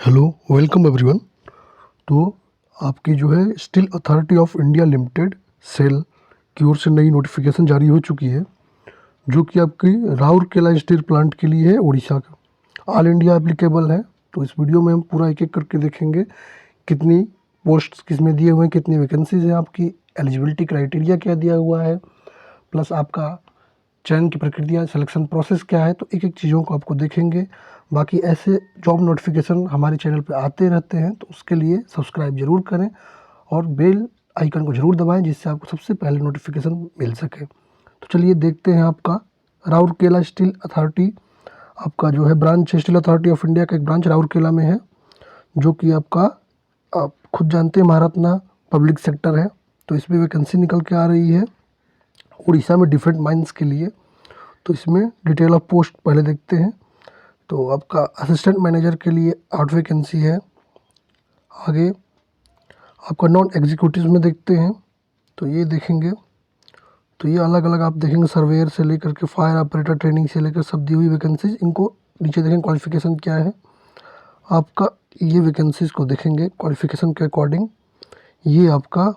Hello, welcome everyone. तो आपकी जो है Steel Authority of India Limited SAIL की ओर से नई नोटिफिकेशन जारी हो चुकी है, जो कि आपकी राउरकेला स्टील प्लांट के लिए है, उड़ीसा का। ऑल इंडिया एप्लीकेबल है। तो इस वीडियो में हम पूरा एक एक करके देखेंगे कितनी पोस्ट किस में दिए हुए हैं, कितनी वैकेंसीज हैं, आपकी एलिजिबिलिटी क्राइटेरिया क्या दिया हुआ है, प्लस आपका चयन की प्रक्रिया, सिलेक्शन प्रोसेस क्या है। तो एक एक चीज़ों को आपको देखेंगे। बाकी ऐसे जॉब नोटिफिकेशन हमारे चैनल पे आते रहते हैं, तो उसके लिए सब्सक्राइब ज़रूर करें और बेल आइकन को ज़रूर दबाएं, जिससे आपको सबसे पहले नोटिफिकेशन मिल सके। तो चलिए देखते हैं। आपका राउरकेला स्टील अथॉरिटी, आपका जो है branch steel Authority of India का एक ब्रांच राउरकेला में है, जो कि आपका आप खुद जानते हैं महारत्ना पब्लिक सेक्टर है। तो इसमें वैकेंसी निकल के आ रही है उड़ीसा में डिफरेंट माइंस के लिए। तो इसमें डिटेल ऑफ पोस्ट पहले देखते हैं। तो आपका असिस्टेंट मैनेजर के लिए 8 वैकेंसी है। आगे आपका नॉन एग्जीक्यूटिव में देखते हैं, तो ये देखेंगे। तो ये अलग अलग आप देखेंगे, सर्वेयर से लेकर के फायर ऑपरेटर ट्रेनिंग से लेकर सब दी हुई वैकेंसीज। इनको नीचे देखेंगे क्वालिफिकेशन क्या है आपका। ये वैकेंसीज को देखेंगे क्वालिफिकेशन के अकॉर्डिंग। ये आपका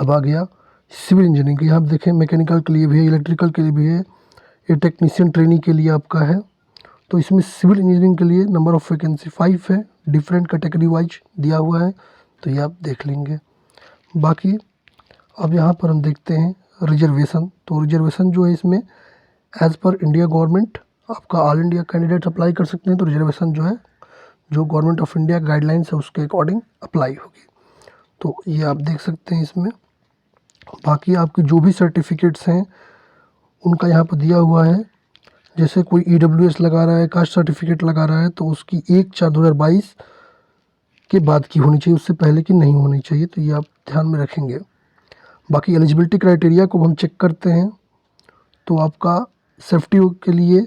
अब आ गया सिविल इंजीनियरिंग की। यहाँ आप देखें मैकेनिकल के लिए भी है, इलेक्ट्रिकल के लिए भी है, ये टेक्नीशियन ट्रेनिंग के लिए आपका है। तो इसमें सिविल इंजीनियरिंग के लिए नंबर ऑफ़ वैकेंसी 5 है, डिफरेंट कैटेगरी वाइज दिया हुआ है। तो ये आप देख लेंगे। बाकी अब यहाँ पर हम देखते हैं रिजर्वेशन। तो रिजर्वेशन जो है इसमें एज़ पर इंडिया गवर्नमेंट आपका ऑल इंडिया कैंडिडेट अप्लाई कर सकते हैं। तो रिजर्वेशन जो है, जो गवर्नमेंट ऑफ इंडिया गाइडलाइंस है उसके अकॉर्डिंग अप्लाई होगी। तो ये आप देख सकते हैं इसमें। बाकी आपकी जो भी सर्टिफिकेट्स हैं उनका यहाँ पर दिया हुआ है। जैसे कोई EWS लगा रहा है, कास्ट सर्टिफिकेट लगा रहा है, तो उसकी 1/4/2022 के बाद की होनी चाहिए, उससे पहले की नहीं होनी चाहिए। तो ये आप ध्यान में रखेंगे। बाकी एलिजिबिलिटी क्राइटेरिया को हम चेक करते हैं। तो आपका सेफ्टी के लिए,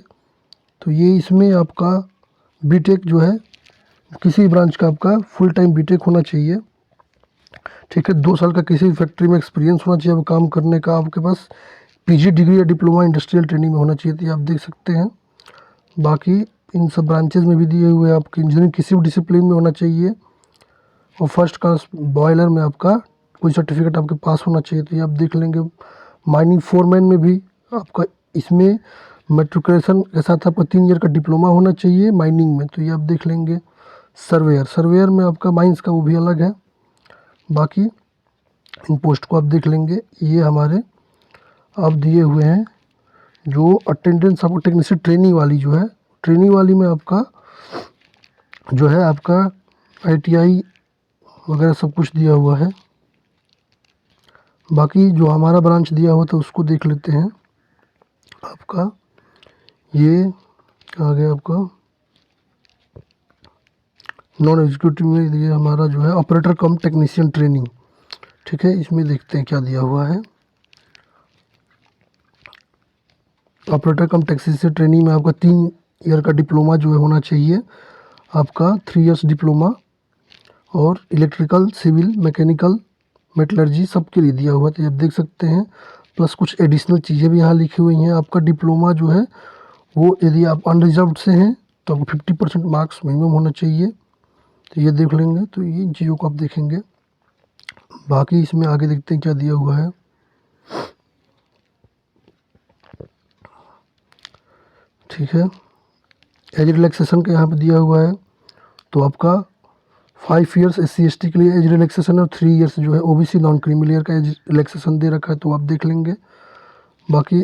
तो ये इसमें आपका बीटेक जो है, किसी ब्रांच का आपका फुल टाइम बीटेक होना चाहिए। ठीक है, 2 साल का किसी फैक्ट्री में एक्सपीरियंस होना चाहिए काम करने का। आपके पास PG डिग्री या डिप्लोमा इंडस्ट्रियल ट्रेनिंग में होना चाहिए। तो ये आप देख सकते हैं। बाकी इन सब ब्रांचेज में भी दिए हुए आपकी इंजीनियरिंग किसी भी डिसिप्लिन में होना चाहिए, और फर्स्ट क्लास बॉयलर में आपका कोई सर्टिफिकेट आपके पास होना चाहिए। तो ये आप देख लेंगे। माइनिंग फोरमैन में भी आपका इसमें मेट्रिकुलेशन के साथ आपका 3 ईयर का डिप्लोमा होना चाहिए माइनिंग में। तो ये आप देख लेंगे। सर्वेयर में आपका माइंस का वो भी अलग है। बाकी इन पोस्ट को आप देख लेंगे। ये हमारे अब दिए हुए हैं जो अटेंडेंस आपको टेक्नीशियन ट्रेनिंग वाली जो है, ट्रेनिंग वाली में आपका जो है आपका ITI वगैरह सब कुछ दिया हुआ है। बाकी जो हमारा ब्रांच दिया हुआ था उसको देख लेते हैं। आपका ये आ गया आपका नॉन एग्जीक्यूटिव में, ये हमारा जो है ऑपरेटर कम टेक्नीशियन ट्रेनिंग। ठीक है, इसमें देखते हैं क्या दिया हुआ है। ऑपरेटर कम टेक्नीशियन ट्रेनिंग में आपका 3 ईयर का डिप्लोमा जो है होना चाहिए, आपका 3 इयर्स डिप्लोमा, और इलेक्ट्रिकल, सिविल, मैकेनिकल, मेटलर्जी सबके लिए दिया हुआ। तो आप देख सकते हैं। प्लस कुछ एडिशनल चीज़ें भी यहाँ लिखी हुई हैं। आपका डिप्लोमा जो है वो, यदि आप अनरिजर्व्ड से हैं तो आपको 50% मार्क्स मिनिमम होना चाहिए। तो ये देख लेंगे। तो ये इन चीज़ों को आप देखेंगे। बाकी इसमें आगे देखते हैं क्या दिया हुआ है। ठीक है, एज रिलैक्सेशन का यहाँ पे दिया हुआ है। तो आपका 5 इयर्स SC/ST के लिए एज रिलैक्सेशन है, और 3 इयर्स जो है OBC नॉन क्रीमी लेयर का एज रिलैक्सेशन दे रखा है। तो आप देख लेंगे। बाकी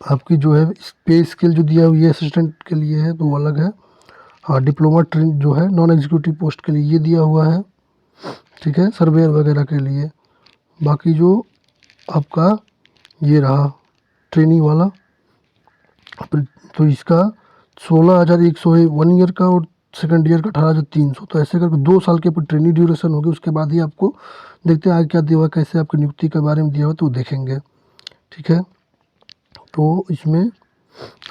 आपकी जो है पे स्केल जो दिया हुआ है असिस्टेंट के लिए है, तो वो अलग है। हाँ, डिप्लोमा ट्रेन जो है नॉन एग्जीक्यूटिव पोस्ट के लिए ये दिया हुआ है। ठीक है, सर्वेयर वगैरह के लिए। बाकी जो आपका ये रहा ट्रेनिंग वाला, तो इसका 16,100 है 1 ईयर का, और सेकंड ईयर का 18,300। तो ऐसे करके 2 साल के ऊपर ट्रेनिंग ड्यूरेशन होगी। उसके बाद ही आपको देखते हैं आगे क्या दिया हुआ, कैसे आपकी नियुक्ति के बारे में दिया हुआ, तो देखेंगे। ठीक है, तो इसमें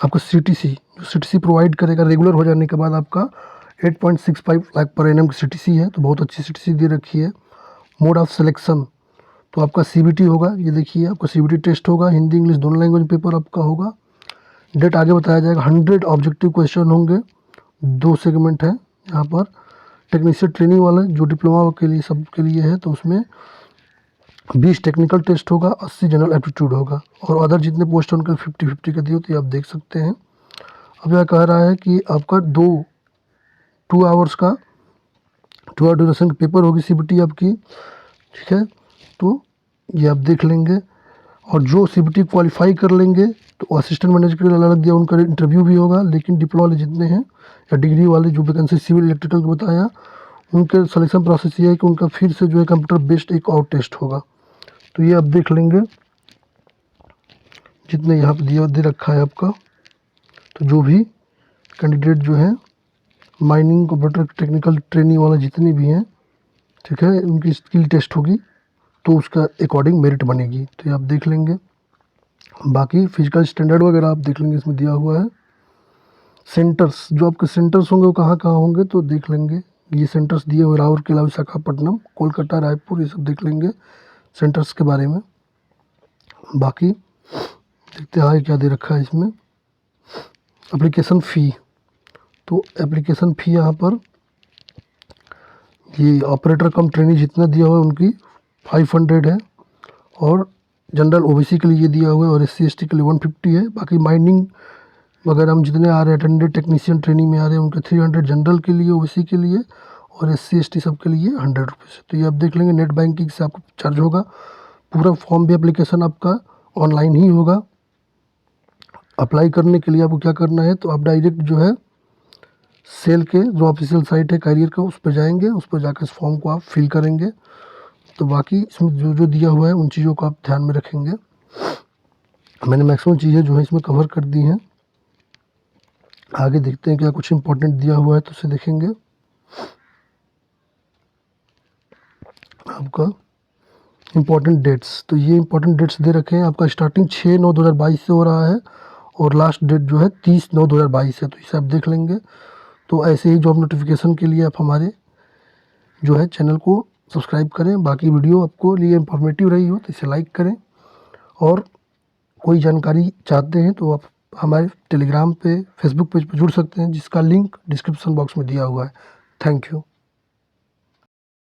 आपका CTC प्रोवाइड करेगा। रेगुलर हो जाने के बाद आपका 8.65 लाख पर एनम की CTC है। तो बहुत अच्छी CTC दे रखी है। मोड ऑफ सिलेक्शन, तो आपका CBT होगा। ये देखिए, आपका CBT टेस्ट होगा, हिंदी इंग्लिश दोनों लैंग्वेज पेपर आपका होगा। डेट आगे बताया जाएगा। 100 ऑब्जेक्टिव क्वेश्चन होंगे, 2 सेगमेंट है, यहाँ पर टेक्नीशियन ट्रेनिंग वाला जो डिप्लोमा के लिए सब के लिए है, तो उसमें 20 टेक्निकल टेस्ट होगा, 80 जनरल एप्टीट्यूड होगा, और अदर जितने पोस्ट हैं उनके 50-50 का दिए, तो ये आप देख सकते हैं। अब यह कह रहा है कि आपका 2 आवर्स का 2 आवर ड्यूरेशन की पेपर होगी CBT आपकी, ठीक है। तो ये आप देख लेंगे, और जो CBT क्वालिफाई कर लेंगे तो असिस्टेंट मैनेजर के लिए अलग दिया, उनका इंटरव्यू भी होगा। लेकिन डिप्लोमा वाले जितने हैं या डिग्री वाले जो वैकेंसी सिविल इलेक्ट्रिकल को बताया, उनके सिलेक्शन प्रोसेस ये है कि उनका फिर से जो है कंप्यूटर बेस्ड एक और टेस्ट होगा। तो ये आप देख लेंगे जितने यहाँ पे दे रखा है आपका। तो जो भी कैंडिडेट जो है माइनिंग कंप्यूटर टेक्निकल ट्रेनिंग वाला जितने भी हैं, ठीक है, उनकी स्किल टेस्ट होगी, तो उसका अकॉर्डिंग मेरिट बनेगी। तो ये आप देख लेंगे। बाकी फिजिकल स्टैंडर्ड वगैरह आप देख लेंगे, इसमें दिया हुआ है। सेंटर्स, जो आपके सेंटर्स होंगे वो कहाँ कहाँ होंगे तो देख लेंगे। ये सेंटर्स दिए हुए राउरकेला, विशाखापट्टनम, कोलकाता, रायपुर, ये सब देख लेंगे सेंटर्स के बारे में। बाकी देखते हैं क्या दे रखा है इसमें। एप्लीकेशन फ़ी, तो एप्लीकेशन फ़ी यहाँ पर ये ऑपरेटर कम ट्रेनिंग जितना दिया हुआ है उनकी 500 है, और जनरल OBC के लिए ये दिया हुआ है, और SC ST के लिए 150 है। बाकी माइनिंग वगैरह हम जितने आ रहे हैं अटेंडेंट टेक्नीशियन ट्रेनिंग में आ रहे हैं उनके 300 जनरल के लिए, OBC के लिए, और SC ST सब के लिए 100 रुपीज़। तो ये आप देख लेंगे। नेट बैंकिंग से आपको चार्ज होगा। पूरा फॉर्म भी एप्लीकेशन आपका ऑनलाइन ही होगा। अप्लाई करने के लिए आपको क्या करना है, तो आप डायरेक्ट जो है सेल के जो ऑफिशियल साइट है कैरियर का, उस पर जाएंगे, उस पर जाकर इस फॉर्म को आप फिल करेंगे। तो बाकी इसमें जो जो दिया हुआ है उन चीज़ों को आप ध्यान में रखेंगे। मैंने मैक्सिमम चीज़ें जो है इसमें कवर कर दी हैं। आगे देखते हैं क्या कुछ इंपॉर्टेंट दिया हुआ है, तो उसे देखेंगे। आपका इम्पॉर्टेंट डेट्स, तो ये इम्पॉर्टेंट डेट्स दे रखे हैं। आपका स्टार्टिंग 6/9/2022 से हो रहा है, और लास्ट डेट जो है 30/9/2022 है। तो इसे आप देख लेंगे। तो ऐसे ही जॉब नोटिफिकेशन के लिए आप हमारे जो है चैनल को सब्सक्राइब करें। बाकी वीडियो आपको लिए इंफॉर्मेटिव रही हो तो इसे लाइक करें, और कोई जानकारी चाहते हैं तो आप हमारे टेलीग्राम पे, फेसबुक पेज पर जुड़ सकते हैं, जिसका लिंक डिस्क्रिप्शन बॉक्स में दिया हुआ है। Thank you.